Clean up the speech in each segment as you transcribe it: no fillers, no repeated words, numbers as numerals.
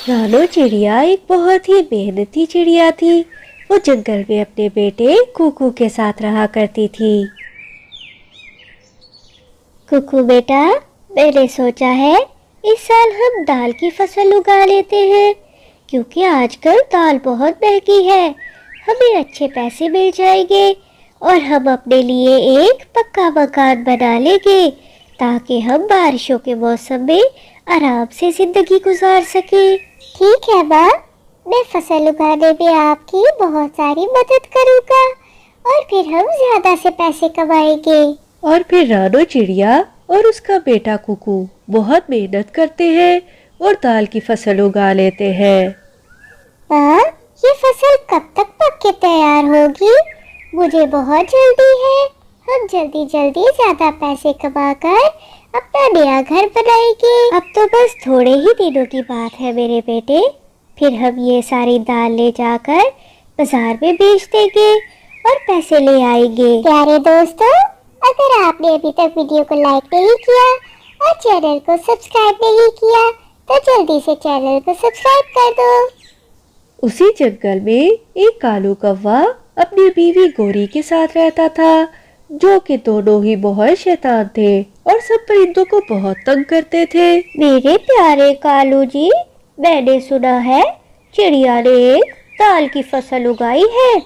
रानो चिड़िया एक बहुत ही मेहनती चिड़िया थी। वो जंगल में अपने बेटे कुकू के साथ रहा करती थी। कुकू बेटा, मैंने सोचा है इस साल हम दाल की फसल उगा लेते हैं, क्योंकि आजकल दाल बहुत महंगी है। हमें अच्छे पैसे मिल जाएंगे और हम अपने लिए एक पक्का मकान बना लेंगे, ताकि हम बारिशों के मौसम में आराम से जिंदगी गुजार सके। ठीक है माँ, मैं फसल उगाने में आपकी बहुत सारी मदद करूँगा और फिर हम ज्यादा से पैसे कमाएंगे। और फिर रानो चिड़िया और उसका बेटा कुकू बहुत मेहनत करते हैं और दाल की फसल उगा लेते हैं। माँ, ये फसल कब तक पक के तैयार होगी? मुझे बहुत जल्दी है। हम जल्दी जल्दी ज्यादा पैसे कमाकर अपना नया घर बनाएंगे। अब तो बस थोड़े ही दिनों की बात है मेरे बेटे, फिर हम ये सारी दाल ले जाकर बाजार में बेच देंगे और पैसे ले आएंगे। प्यारे दोस्तों, अगर आपने अभी तक वीडियो को लाइक नहीं किया और चैनल को सब्सक्राइब नहीं किया तो जल्दी से चैनल को सब्सक्राइब कर दो। उसी जंगल में एक कालू कौवा अपनी बीवी गोरी के साथ रहता था, जो कि दोनों ही बहुत शैतान थे और सब परिंदों को बहुत तंग करते थे। मेरे प्यारे कालू जी, मैंने सुना है चिड़िया ने एक दाल की फसल उगाई है।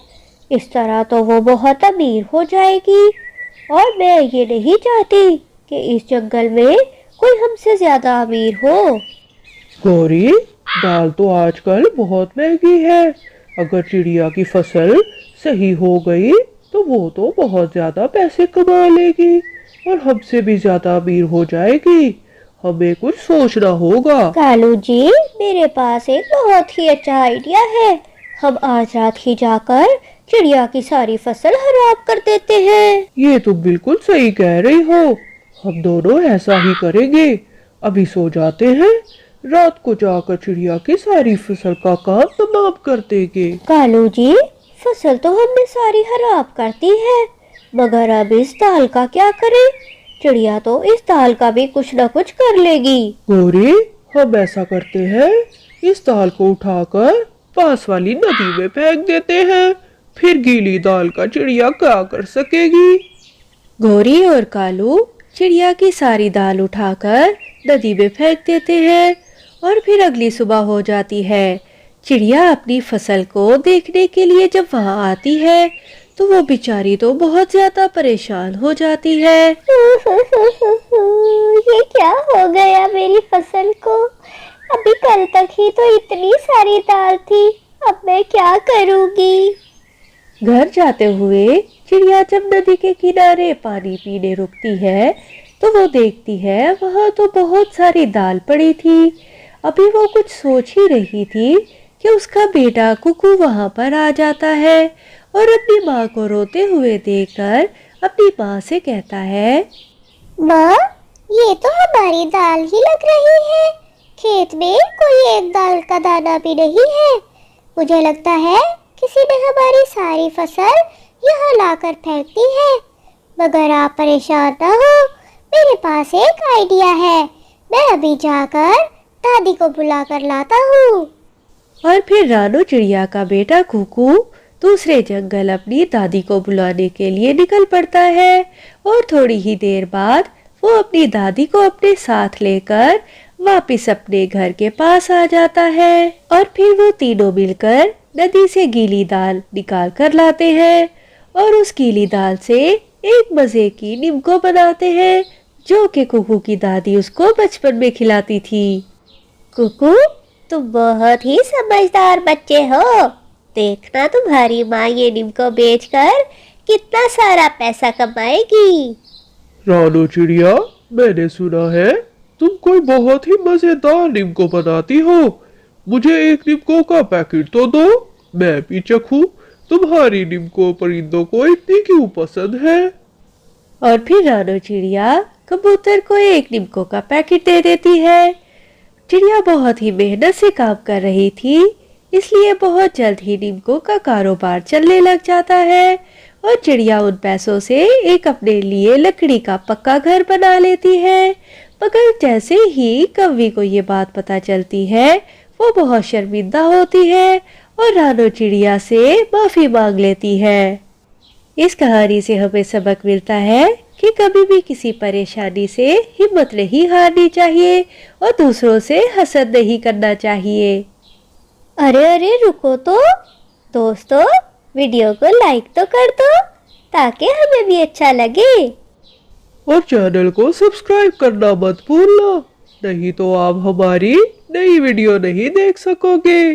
इस तरह तो वो बहुत अमीर हो जाएगी और मैं ये नहीं चाहती कि इस जंगल में कोई हमसे ज्यादा अमीर हो। गौरी, दाल तो आजकल बहुत महंगी है। अगर चिड़िया की फसल सही हो गई तो वो तो बहुत ज्यादा पैसे कमा लेगी और हमसे भी ज्यादा अमीर हो जाएगी। हमें कुछ सोचना होगा। कालू जी, मेरे पास एक बहुत ही अच्छा आइडिया है। हम आज रात ही जाकर चिड़िया की सारी फसल खराब कर देते हैं। ये तुम बिल्कुल सही कह रही हो। हम दोनों ऐसा ही करेंगे। अभी सो जाते हैं, रात को जाकर चिड़िया की सारी फसल का काम तमाम कर देंगे। कालू जी, फसल तो हमने सारी खराब कर दी है, मगर अब इस दाल का क्या करें? चिड़िया तो इस दाल का भी कुछ न कुछ कर लेगी। गौरी, हम ऐसा करते हैं, इस दाल को उठाकर पास वाली नदी में फेंक देते हैं। फिर गीली दाल का चिड़िया क्या कर सकेगी? गौरी और कालू चिड़िया की सारी दाल उठाकर नदी में फेंक देते हैं और फिर अगली सुबह हो जाती है। चिड़िया अपनी फसल को देखने के लिए जब वहां आती है तो वो बेचारी तो बहुत ज्यादा परेशान हो जाती है। ये क्या हो गया मेरी फसल को? अभी कल तक ही तो इतनी सारी दाल थी, अब मैं क्या करूँगी? घर जाते हुए चिड़िया जब नदी के किनारे पानी पीने रुकती है तो वो देखती है वहां तो बहुत सारी दाल पड़ी थी। अभी वो कुछ सोच ही रही थी कि उसका बेटा कुकू वहां पर आ जाता है और अपनी माँ को रोते हुए देखकर अपनी माँ से कहता है, माँ, ये तो हमारी दाल ही लग रही है। खेत में कोई एक दाल का दाना भी नहीं है। मुझे लगता है किसी ने हमारी सारी फसल यहाँ लाकर फेंक दी है। मगर आप परेशान ना हो, मेरे पास एक आइडिया है। मैं अभी जाकर दादी को बुला कर लाता हूँ। और फिर रानो चिड़िया का बेटा कुकू दूसरे जंगल अपनी दादी को बुलाने के लिए निकल पड़ता है और थोड़ी ही देर बाद वो अपनी दादी को अपने साथ लेकर वापस अपने घर के पास आ जाता है। और फिर वो तीनों मिलकर नदी से गीली दाल निकाल कर लाते हैं और उस गीली दाल से एक मजे की नीमको बनाते हैं, जो कि कुकू की दादी उसको बचपन में खिलाती थी। कुकू, तुम बहुत ही समझदार बच्चे हो। देखना तुम्हारी माँ ये नीमको बेचकर कितना सारा पैसा कमाएगी। रानो चिड़िया, मैंने सुना है तुम कोई बहुत ही मजेदार नीमको बनाती हो। मुझे एक नीमको का पैकेट तो दो, मैं भी चखूं। तुम्हारी नीमको परिंदों को इतनी क्यों पसंद है? और फिर रानो चिड़िया कबूतर को एक नीमको का पैकेट दे देती है। चिड़िया बहुत ही मेहनत से काम कर रही थी, इसलिए बहुत जल्द ही नीमको का कारोबार चलने लग जाता है और चिड़िया उन पैसों से एक अपने लिए लकड़ी का पक्का घर बना लेती है। मगर जैसे ही कौवी को ये बात पता चलती है वो बहुत शर्मिंदा होती है और रानो चिड़िया से माफी मांग लेती है। इस कहानी से हमें सबक मिलता है कि कभी भी किसी परेशानी से हिम्मत नहीं हारनी चाहिए और दूसरों से हसद नहीं करना चाहिए। अरे अरे रुको तो दोस्तों, वीडियो को लाइक तो कर दो ताकि हमें भी अच्छा लगे। और चैनल को सब्सक्राइब करना मत भूलना, नहीं तो आप हमारी नई वीडियो नहीं देख सकोगे।